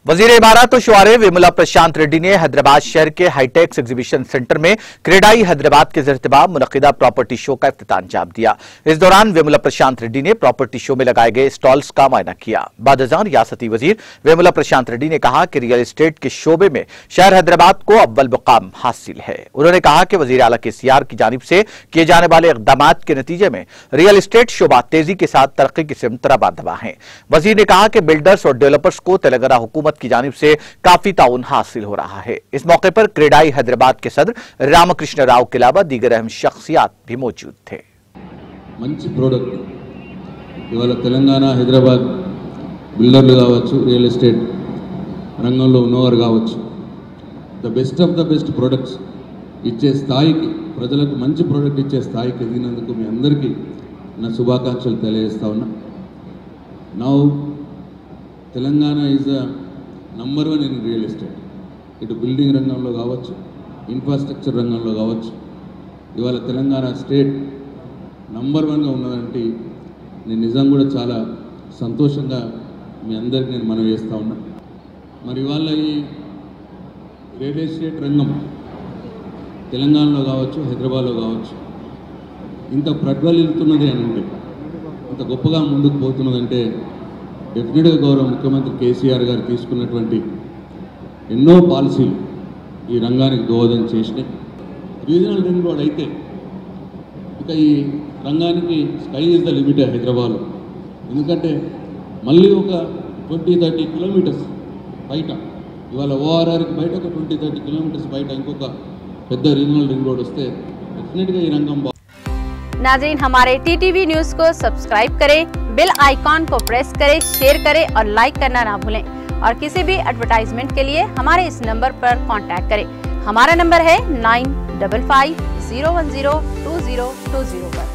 वजीर इमारत और शुआरे विमला प्रशांत रेड्डी ने हैदराबाद शहर के हाईटेक्स एग्जीबिशन सेंटर में क्रेडाई हैदराबाद के ज़रिए मुनक़िदा प्रॉपर्टी शो का इफ्तिताम अंजाम दिया। इस दौरान विमला प्रशांत रेड्डी ने प्रॉपर्टी शो में लगाए गए स्टॉल्स का मुआयना किया। बादजान रियासती वजीर विमला प्रशांत रेड्डी ने कहा कि रियल एस्टेट के शोबे में शहर हैदराबाद को अव्वल मुकाम हासिल है। उन्होंने कहा कि वजीर आला KCR की जानिब से किए जाने वाले इक़दाम के नतीजे में रियल एस्टेट शोबा तेजी के साथ तरक्की की सिमत रवाना है। वजीर ने कहा कि बिल्डर्स और डेवलपर्स को तेलंगाना हुकूमत की जानिब से काफी ताउन हासिल हो रहा है। इस मौके पर क्रेडाई हैदराबाद के सदर रामकृष्ण राव के अलावा दीगर अहम शख्सियात भी मौजूद थे। మంచి ప్రోడక్ట్ ఇవాళ తెలంగాణ హైదరాబాద్ బిల్డర్లు కావచ్చు, రియల్ ఎస్టేట్ రంగంలో ఉన్నవారు కావచ్చు, the best of the best products ఇచ్చే స్థాయికి, ప్రజలకు మంచి ప్రోడక్ట్ ఇచ్చే స్థాయికి ఎదిగినందుకు మీ అందరికీ నా శుభాకాంక్షలు తెలియజేస్తా ఉన్నా. Now Telangana is a number 1 in real estate. ఇటు బిల్డింగ్ రంగంలో కావచ్చు, ఇన్ఫ్రాస్ట్రక్చర్ రంగంలో కావచ్చు, ఇవాళ తెలంగాణ స్టేట్ నంబర్ 1గా ఉన్నదంటే నేను నిజం కూడా చాలా సంతోషంగా మీ అందరికీ నేను మనవి చేస్తూ ఉన్నా. మరి ఇవాళ ఈ రియల్ ఎస్టేట్ రంగం తెలంగాణలో కావచ్చు, హైదరాబాద్లో కావచ్చు ఇంత ప్రజ్వలిల్లుతున్నది అని అంటే, ఇంత గొప్పగా ముందుకు పోతున్నదంటే డెఫినెట్గా గౌరవ ముఖ్యమంత్రి KCR గారు తీసుకున్నటువంటి ఎన్నో పాలసీలు ఈ రంగానికి దోహదం చేసినాయి. రీజనల్ రింగ్ రోడ్ అయితే ఇక ఈ రంగానికి స్కై ఈజ్ ద లిమిట్ హైదరాబాద్లో. ఎందుకంటే మళ్ళీ ఒక 20-30 కిలోమీటర్స్ బయట, ఇవాళ ORRకి బయట ఒక 20-30 కిలోమీటర్స్ బయట ఇంకొక పెద్ద రీజనల్ రింగ్ రోడ్ వస్తే డెఫినెట్గా ఈ రంగం नाज़रीन, हमारे TTV न्यूज़ को सब्सक्राइब करें, बेल आइकॉन को प्रेस करें, शेयर करें और लाइक करना ना भूलें। और किसी भी एडवर्टाइजमेंट के लिए हमारे इस नंबर पर कांटेक्ट करें। हमारा नंबर है 9550102020 पर।